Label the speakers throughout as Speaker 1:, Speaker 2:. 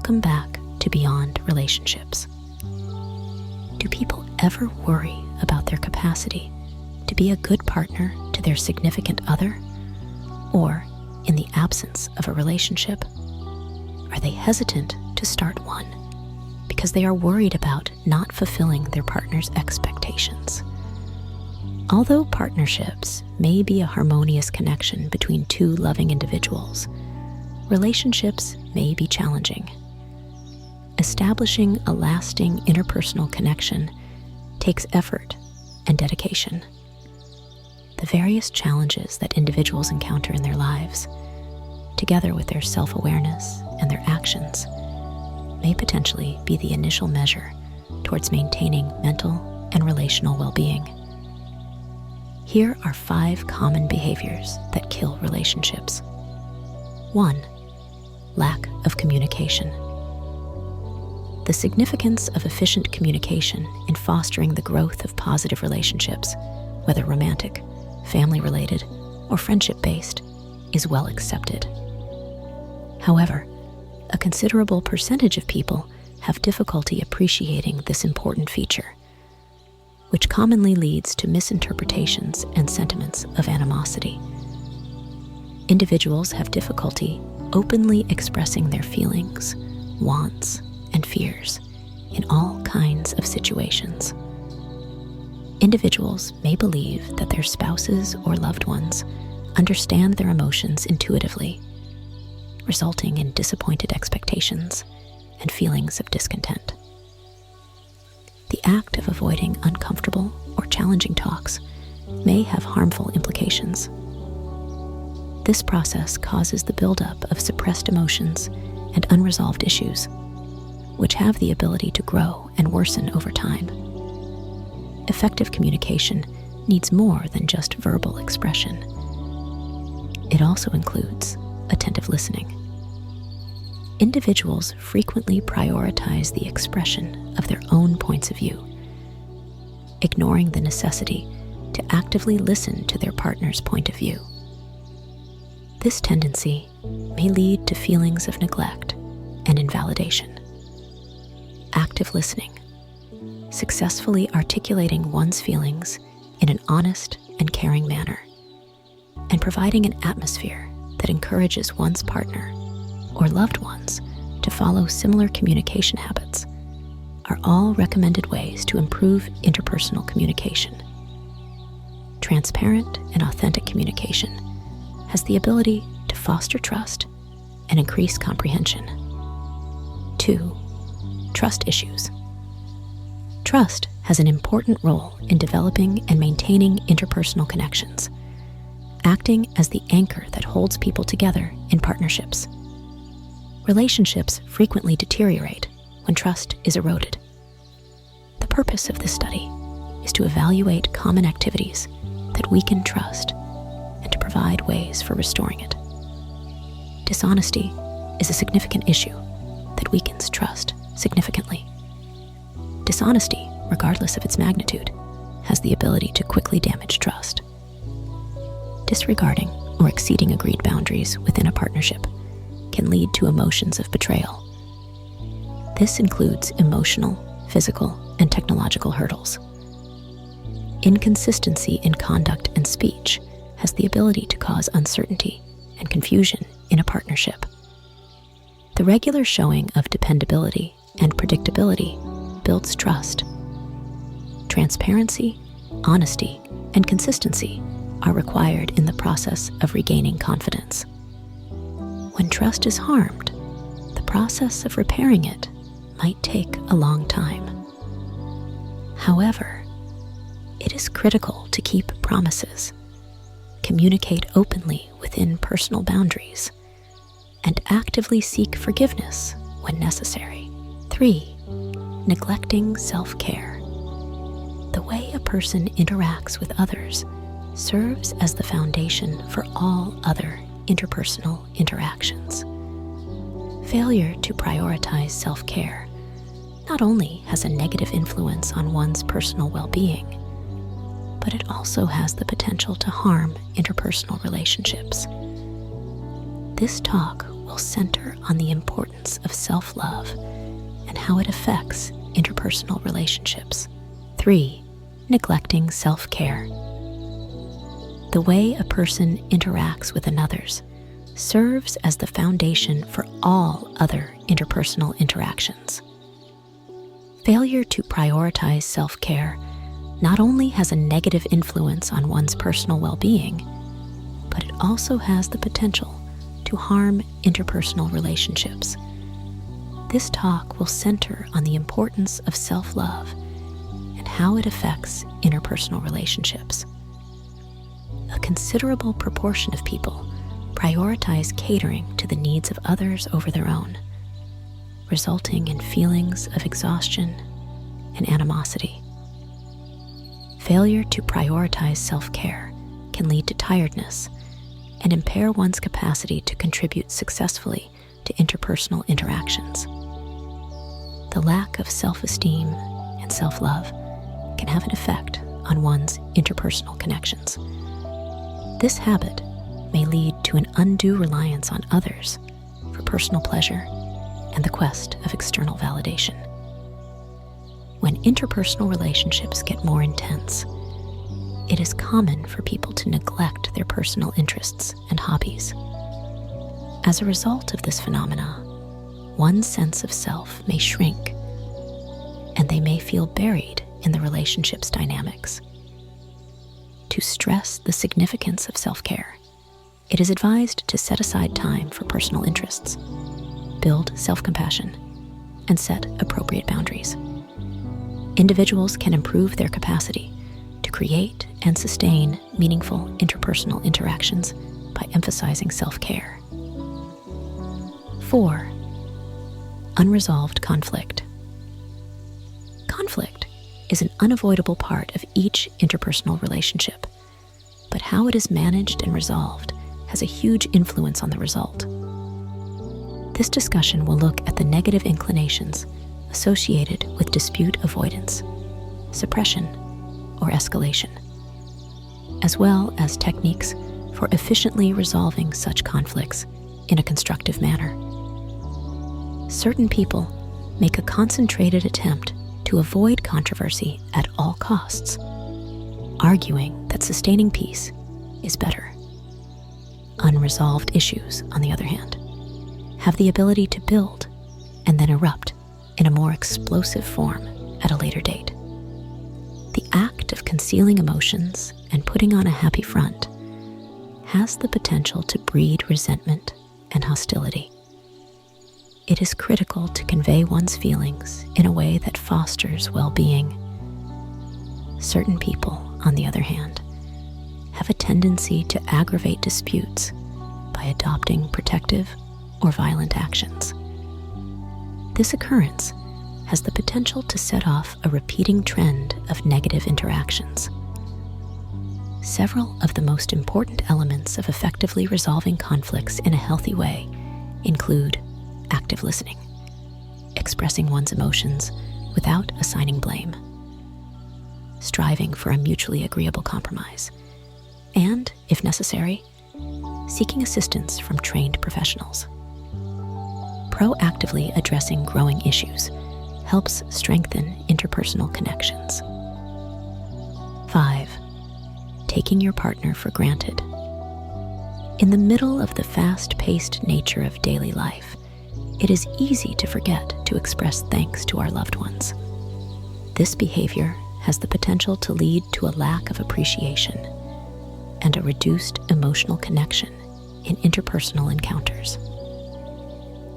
Speaker 1: Welcome back to Beyond Relationships. Do people ever worry about their capacity to be a good partner to their significant other? Or, in the absence of a relationship, are they hesitant to start one because they are worried about not fulfilling their partner's expectations? Although partnerships may be a harmonious connection between two loving individuals, relationships may be challenging. Establishing a lasting interpersonal connection takes effort and dedication. The various challenges that individuals encounter in their lives, together with their self-awareness and their actions, may potentially be the initial measure towards maintaining mental and relational well-being. Here are 5 common behaviors that kill relationships. 1. Lack of communication. The significance of efficient communication in fostering the growth of positive relationships, whether romantic, family-related, or friendship-based, is well accepted. However, a considerable percentage of people have difficulty appreciating this important feature, which commonly leads to misinterpretations and sentiments of animosity. Individuals have difficulty openly expressing their feelings, wants, and fears in all kinds of situations. Individuals may believe that their spouses or loved ones understand their emotions intuitively, resulting in disappointed expectations and feelings of discontent. The act of avoiding uncomfortable or challenging talks may have harmful implications. This process causes the buildup of suppressed emotions and unresolved issues, which have the ability to grow and worsen over time. Effective communication needs more than just verbal expression. It also includes attentive listening. Individuals frequently prioritize the expression of their own points of view, ignoring the necessity to actively listen to their partner's point of view. This tendency may lead to feelings of neglect and invalidation. Active listening, successfully articulating one's feelings in an honest and caring manner, and providing an atmosphere that encourages one's partner or loved ones to follow similar communication habits, are all recommended ways to improve interpersonal communication. Transparent and authentic communication has the ability to foster trust and increase comprehension. 2. Trust issues. Trust has an important role in developing and maintaining interpersonal connections, acting as the anchor that holds people together in partnerships. Relationships frequently deteriorate when trust is eroded. The purpose of this study is to evaluate common activities that weaken trust and to provide ways for restoring it. Dishonesty is a significant issue that weakens trust significantly. Dishonesty, regardless of its magnitude, has the ability to quickly damage trust. Disregarding or exceeding agreed boundaries within a partnership can lead to emotions of betrayal. This includes emotional, physical, and technological hurdles. Inconsistency in conduct and speech has the ability to cause uncertainty and confusion in a partnership. The regular showing of dependability and predictability builds trust. Transparency, honesty, and consistency are required in the process of regaining confidence. When trust is harmed, the process of repairing it might take a long time. However, it is critical to keep promises, communicate openly within personal boundaries, and actively seek forgiveness when necessary. 3. Neglecting self-care. The way a person interacts with others serves as the foundation for all other interpersonal interactions. Failure to prioritize self-care not only has a negative influence on one's personal well-being, but it also has the potential to harm interpersonal relationships. This talk will will center on the importance of self-love and how it affects interpersonal relationships. 3. Neglecting self-care. The way a person interacts with others serves as the foundation for all other interpersonal interactions. Failure to prioritize self-care not only has a negative influence on one's personal well-being, but it also has the potential to harm interpersonal relationships. This talk will center on the importance of self-love and how it affects interpersonal relationships. A considerable proportion of people prioritize catering to the needs of others over their own, resulting in feelings of exhaustion and animosity. Failure to prioritize self-care can lead to tiredness and impair one's capacity to contribute successfully to interpersonal interactions. The lack of self-esteem and self-love can have an effect on one's interpersonal connections. This habit may lead to an undue reliance on others for personal pleasure and the quest of external validation. When interpersonal relationships get more intense, it is common for people to neglect their personal interests and hobbies. As a result of this phenomena, one's sense of self may shrink, and they may feel buried in the relationship's dynamics. To stress the significance of self-care, it is advised to set aside time for personal interests, build self-compassion, and set appropriate boundaries. Individuals can improve their capacity to create and sustain meaningful interpersonal interactions by emphasizing self-care. 4. Unresolved conflict. Conflict is an unavoidable part of each interpersonal relationship, but how it is managed and resolved has a huge influence on the result. This discussion will look at the negative inclinations associated with dispute avoidance, suppression, or escalation, as well as techniques for efficiently resolving such conflicts in a constructive manner. Certain people make a concentrated attempt to avoid controversy at all costs, arguing that sustaining peace is better. Unresolved issues, on the other hand, have the ability to build and then erupt in a more explosive form at a later date. The act of concealing emotions and putting on a happy front has the potential to breed resentment and hostility. It is critical to convey one's feelings in a way that fosters well-being. Certain people, on the other hand, have a tendency to aggravate disputes by adopting protective or violent actions. This occurrence has the potential to set off a repeating trend of negative interactions. Several of the most important elements of effectively resolving conflicts in a healthy way include active listening, expressing one's emotions without assigning blame, striving for a mutually agreeable compromise, and, if necessary, seeking assistance from trained professionals. Proactively addressing growing issues helps strengthen interpersonal connections. 5. Taking your partner for granted. In the middle of the fast-paced nature of daily life, it is easy to forget to express thanks to our loved ones. This behavior has the potential to lead to a lack of appreciation and a reduced emotional connection in interpersonal encounters.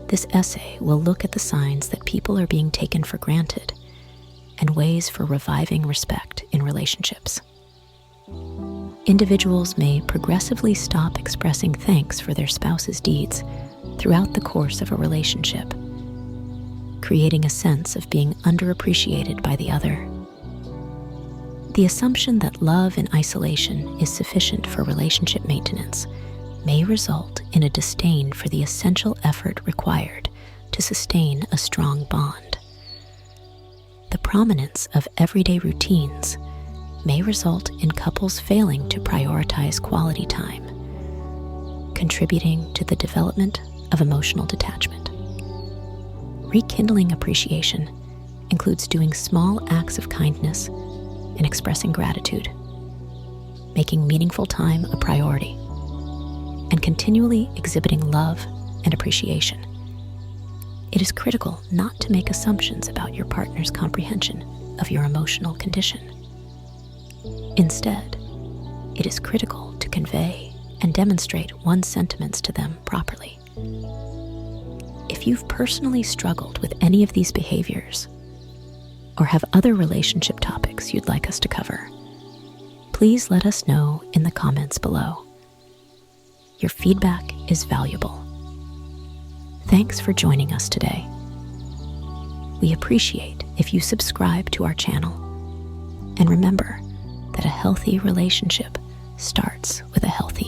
Speaker 1: This essay will look at the signs that people are being taken for granted and ways for reviving respect in relationships. Individuals may progressively stop expressing thanks for their spouse's deeds throughout the course of a relationship, creating a sense of being underappreciated by the other. The assumption that love in isolation is sufficient for relationship maintenance may result in a disdain for the essential effort required to sustain a strong bond. The prominence of everyday routines may result in couples failing to prioritize quality time, contributing to the development of emotional detachment. Rekindling appreciation includes doing small acts of kindness and expressing gratitude, making meaningful time a priority, and continually exhibiting love and appreciation. It is critical not to make assumptions about your partner's comprehension of your emotional condition. Instead, it is critical to convey and demonstrate one's sentiments to them properly. If you've personally struggled with any of these behaviors, or have other relationship topics you'd like us to cover, please let us know in the comments below. Your feedback is valuable. Thanks for joining us today. We appreciate if you subscribe to our channel. And remember that a healthy relationship starts with a healthy